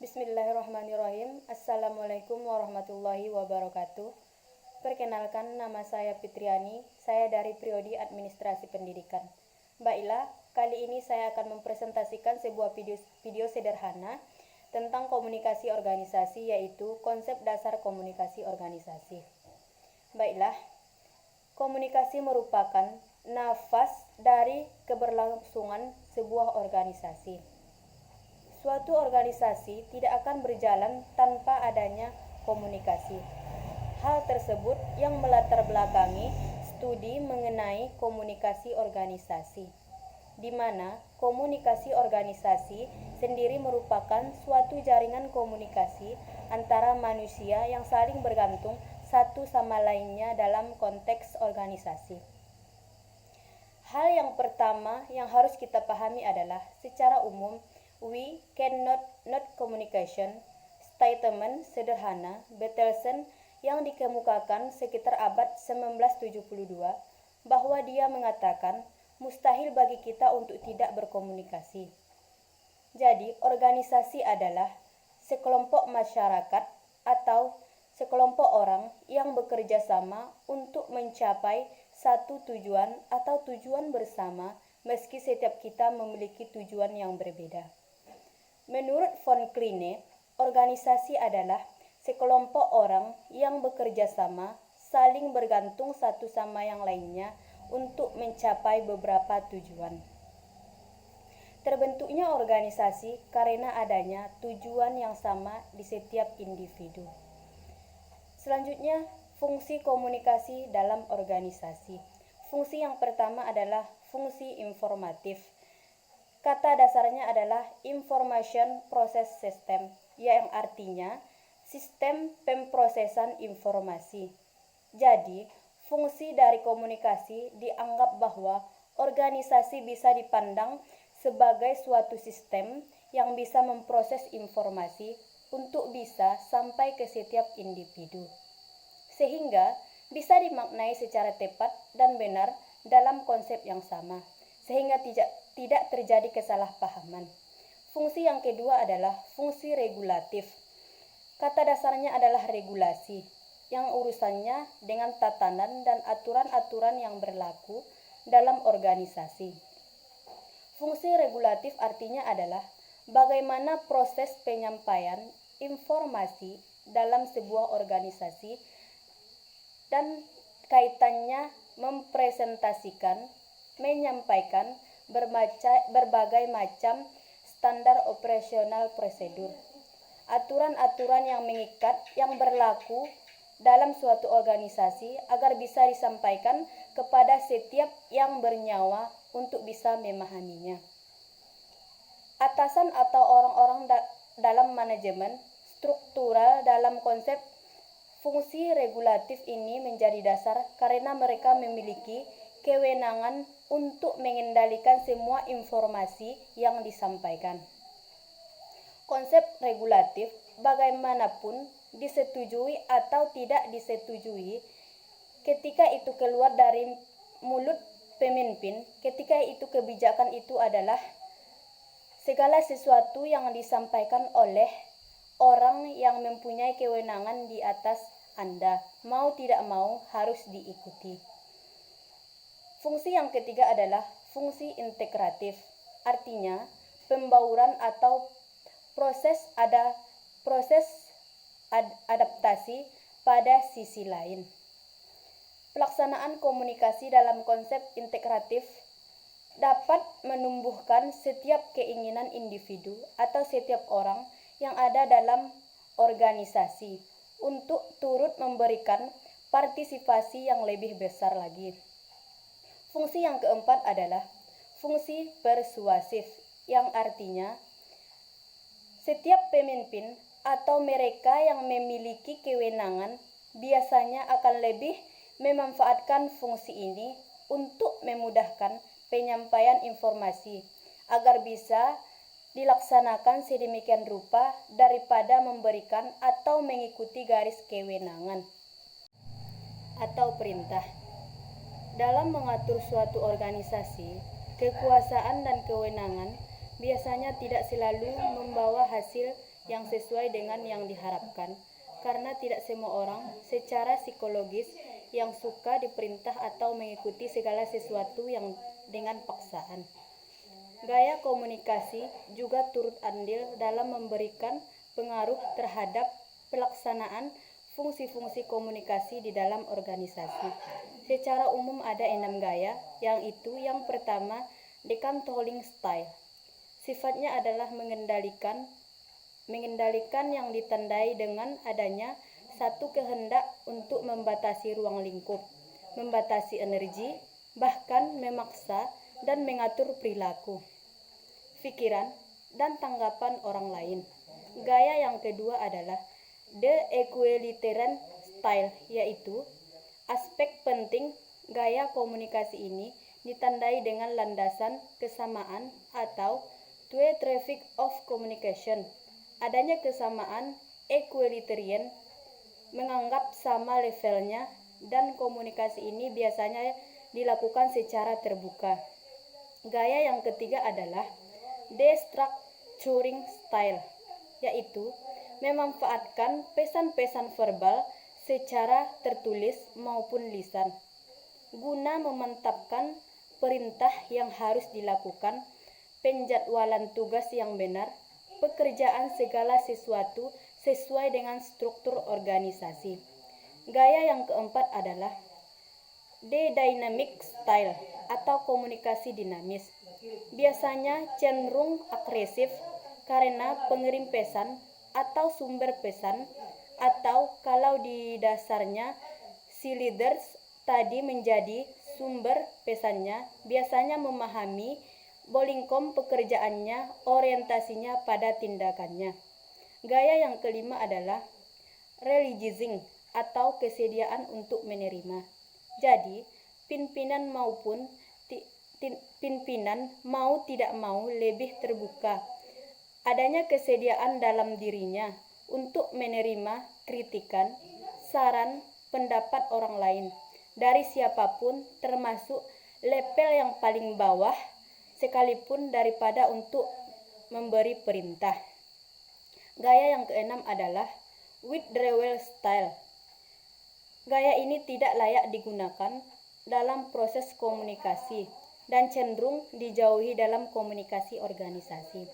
Bismillahirrahmanirrahim. Assalamualaikum warahmatullahi wabarakatuh. Perkenalkan, nama saya Fitriani. Saya dari Prodi Administrasi Pendidikan. Baiklah, kali ini saya akan mempresentasikan sebuah video sederhana tentang komunikasi organisasi, yaitu konsep dasar komunikasi organisasi. Baiklah, komunikasi merupakan nafas dari keberlangsungan sebuah organisasi. Suatu organisasi tidak akan berjalan tanpa adanya komunikasi. Hal tersebut yang melatar belakangi studi mengenai komunikasi organisasi, di mana komunikasi organisasi sendiri merupakan suatu jaringan komunikasi antara manusia yang saling bergantung satu sama lainnya dalam konteks organisasi. Hal yang pertama yang harus kita pahami adalah secara umum we cannot not communication statement sederhana Betelsen yang dikemukakan sekitar abad 1972 bahwa dia mengatakan mustahil bagi kita untuk tidak berkomunikasi. Jadi, organisasi adalah sekelompok masyarakat atau sekelompok orang yang bekerja sama untuk mencapai satu tujuan atau tujuan bersama meski setiap kita memiliki tujuan yang berbeda. Menurut von Kline, organisasi adalah sekelompok orang yang bekerja sama, saling bergantung satu sama yang lainnya untuk mencapai beberapa tujuan. Terbentuknya organisasi karena adanya tujuan yang sama di setiap individu. Selanjutnya, fungsi komunikasi dalam organisasi. Fungsi yang pertama adalah fungsi informatif. Kata dasarnya adalah Information Process System, yang artinya sistem pemrosesan informasi. Jadi, fungsi dari komunikasi dianggap bahwa organisasi bisa dipandang sebagai suatu sistem yang bisa memproses informasi untuk bisa sampai ke setiap individu, sehingga bisa dimaknai secara tepat dan benar dalam konsep yang sama, sehingga tidak terjadi kesalahpahaman. Fungsi yang kedua adalah fungsi regulatif. Kata dasarnya adalah regulasi, yang urusannya dengan tatanan dan aturan-aturan yang berlaku dalam organisasi. Fungsi regulatif artinya adalah bagaimana proses penyampaian informasi dalam sebuah organisasi dan kaitannya mempresentasikan, menyampaikan berbagai macam standar operasional prosedur, aturan-aturan yang mengikat yang berlaku dalam suatu organisasi agar bisa disampaikan kepada setiap yang bernyawa untuk bisa memahaminya. Atasan atau orang-orang dalam manajemen struktural dalam konsep fungsi regulatif ini menjadi dasar karena mereka memiliki kewenangan untuk mengendalikan semua informasi yang disampaikan. Konsep regulatif bagaimanapun disetujui atau tidak disetujui, ketika itu keluar dari mulut pemimpin, ketika itu kebijakan itu adalah segala sesuatu yang disampaikan oleh orang yang mempunyai kewenangan di atas Anda, mau tidak mau harus diikuti. Fungsi yang ketiga adalah fungsi integratif, artinya pembauran atau proses adaptasi pada sisi lain. Pelaksanaan komunikasi dalam konsep integratif dapat menumbuhkan setiap keinginan individu atau setiap orang yang ada dalam organisasi untuk turut memberikan partisipasi yang lebih besar lagi. Fungsi yang keempat adalah fungsi persuasif, yang artinya setiap pemimpin atau mereka yang memiliki kewenangan biasanya akan lebih memanfaatkan fungsi ini untuk memudahkan penyampaian informasi agar bisa dilaksanakan sedemikian rupa daripada memberikan atau mengikuti garis kewenangan atau perintah. Dalam mengatur suatu organisasi, kekuasaan dan kewenangan biasanya tidak selalu membawa hasil yang sesuai dengan yang diharapkan, karena tidak semua orang secara psikologis yang suka diperintah atau mengikuti segala sesuatu yang dengan paksaan. Gaya komunikasi juga turut andil dalam memberikan pengaruh terhadap pelaksanaan fungsi-fungsi komunikasi di dalam organisasi. Secara umum ada 6 gaya, yang pertama, decontrolling style. Sifatnya adalah mengendalikan yang ditandai dengan adanya satu kehendak untuk membatasi ruang lingkup, membatasi energi, bahkan memaksa dan mengatur perilaku, pikiran, dan tanggapan orang lain. Gaya yang kedua adalah the equalitarian style, yaitu aspek penting gaya komunikasi ini ditandai dengan landasan kesamaan atau two traffic of communication. Adanya kesamaan equalitarian menganggap sama levelnya, dan komunikasi ini biasanya dilakukan secara terbuka. Gaya yang ketiga adalah destructuring style, yaitu memanfaatkan pesan-pesan verbal secara tertulis maupun lisan guna memantapkan perintah yang harus dilakukan, penjadwalan tugas yang benar, pekerjaan segala sesuatu sesuai dengan struktur organisasi. Gaya yang keempat adalah the dynamic style atau komunikasi dinamis. Biasanya cenderung agresif karena pengirim pesan atau sumber pesan, atau kalau di dasarnya si leaders tadi menjadi sumber pesannya, biasanya memahami bolingkom pekerjaannya, orientasinya pada tindakannya. Gaya yang kelima adalah releasing atau kesediaan untuk menerima. Jadi, pimpinan mau tidak mau lebih terbuka. Adanya kesediaan dalam dirinya untuk menerima kritikan, saran, pendapat orang lain dari siapapun, termasuk level yang paling bawah, sekalipun daripada untuk memberi perintah. Gaya yang keenam adalah withdrawal style. Gaya ini tidak layak digunakan dalam proses komunikasi dan cenderung dijauhi dalam komunikasi organisasi.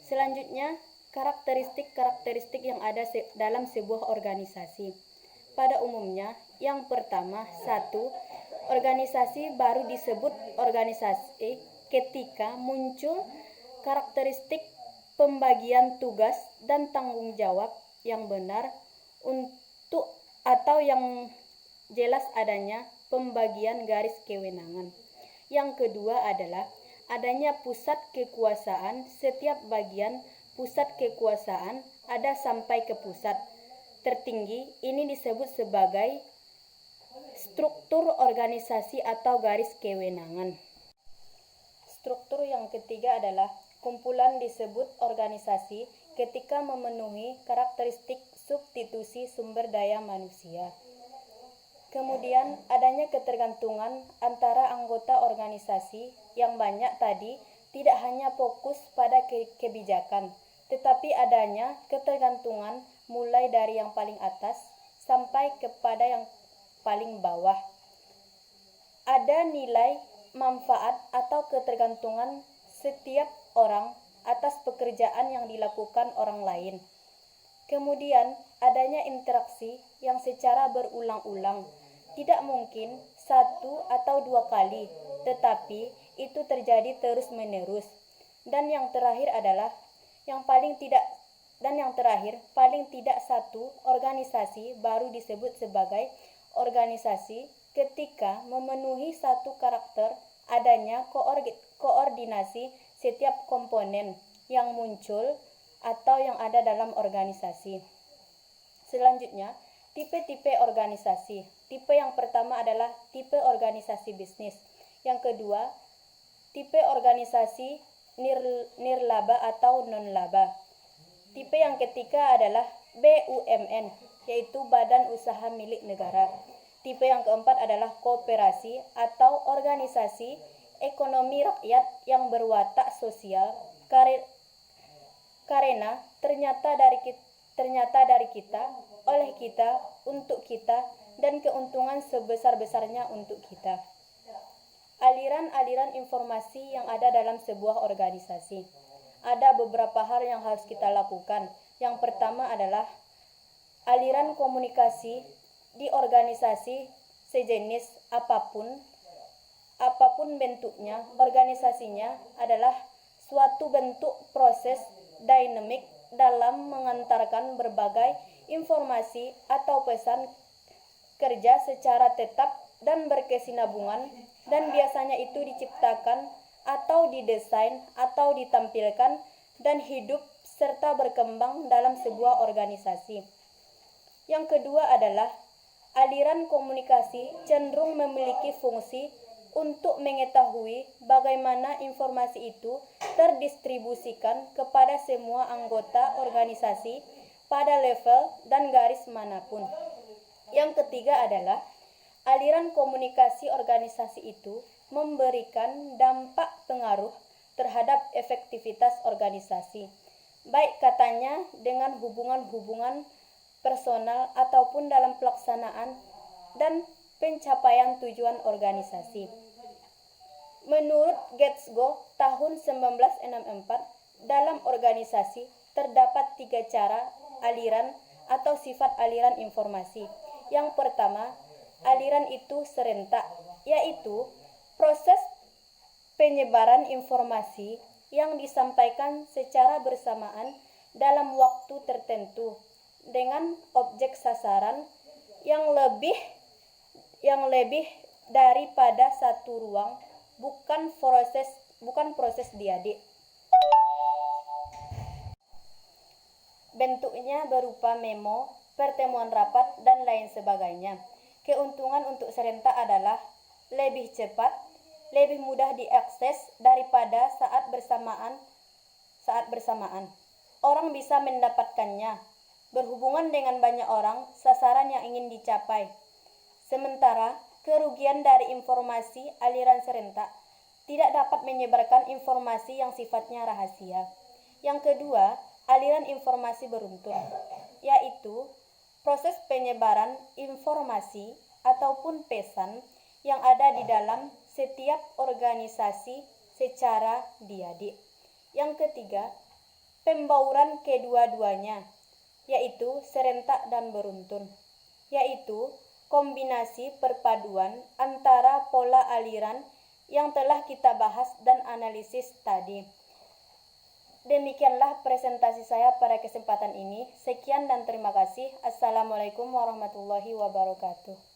Selanjutnya, karakteristik yang ada dalam sebuah organisasi. Pada umumnya, yang pertama, 1. Organisasi baru disebut organisasi ketika muncul karakteristik pembagian tugas dan tanggung jawab yang benar untuk atau yang jelas adanya pembagian garis kewenangan. Yang kedua adalah adanya pusat kekuasaan. Setiap bagian pusat kekuasaan ada sampai ke pusat tertinggi. Ini disebut sebagai struktur organisasi atau garis kewenangan. Struktur yang ketiga adalah kumpulan disebut organisasi ketika memenuhi karakteristik substitusi sumber daya manusia. Kemudian adanya ketergantungan antara anggota organisasi yang banyak tadi tidak hanya fokus pada kebijakan, tetapi adanya ketergantungan mulai dari yang paling atas sampai kepada yang paling bawah. Ada nilai manfaat atau ketergantungan setiap orang atas pekerjaan yang dilakukan orang lain. Kemudian adanya interaksi yang secara berulang-ulang, tidak mungkin 1 atau 2 kali, tetapi itu terjadi terus-menerus. Dan yang terakhir paling tidak satu organisasi baru disebut sebagai organisasi ketika memenuhi satu karakter adanya koordinasi setiap komponen yang muncul atau yang ada dalam organisasi. Selanjutnya, tipe-tipe organisasi. Tipe yang pertama adalah tipe organisasi bisnis. Yang kedua, tipe organisasi nirlaba atau non-laba. Tipe yang ketiga adalah BUMN, yaitu badan usaha milik negara. Tipe yang keempat adalah koperasi atau organisasi ekonomi rakyat yang berwatak sosial. Karena ternyata dari kita, oleh kita, untuk kita, dan keuntungan sebesar-besarnya untuk kita. Aliran-aliran informasi yang ada dalam sebuah organisasi. Ada beberapa hal yang harus kita lakukan. Yang pertama adalah aliran komunikasi di organisasi sejenis apapun bentuknya. Organisasinya adalah suatu bentuk proses dinamik dalam mengantarkan berbagai informasi atau pesan kerja secara tetap dan berkesinambungan, dan biasanya itu diciptakan atau didesain atau ditampilkan dan hidup serta berkembang dalam sebuah organisasi. Yang kedua adalah aliran komunikasi cenderung memiliki fungsi untuk mengetahui bagaimana informasi itu terdistribusikan kepada semua anggota organisasi pada level dan garis manapun. Yang ketiga adalah aliran komunikasi organisasi itu memberikan dampak pengaruh terhadap efektivitas organisasi, baik katanya dengan hubungan-hubungan personal ataupun dalam pelaksanaan dan pencapaian tujuan organisasi. Menurut Getschgo tahun 1964, dalam organisasi terdapat 3 cara aliran atau sifat aliran informasi. Yang pertama, aliran itu serentak, yaitu proses penyebaran informasi yang disampaikan secara bersamaan dalam waktu tertentu dengan objek sasaran yang lebih daripada satu ruang, bukan proses diadik. Bentuknya berupa memo, pertemuan rapat, dan lain sebagainya. Keuntungan untuk serentak adalah lebih cepat, lebih mudah diakses daripada saat bersamaan. Orang bisa mendapatkannya. Berhubungan dengan banyak orang, sasaran yang ingin dicapai. Sementara, kerugian dari informasi aliran serentak tidak dapat menyebarkan informasi yang sifatnya rahasia. Yang kedua, aliran informasi beruntun, yaitu proses penyebaran informasi ataupun pesan yang ada di dalam setiap organisasi secara diadik. Yang ketiga, pembauran kedua-duanya, yaitu serentak dan beruntun, yaitu kombinasi perpaduan antara pola aliran yang telah kita bahas dan analisis tadi. Demikianlah presentasi saya pada kesempatan ini. Sekian dan terima kasih. Assalamualaikum warahmatullahi wabarakatuh.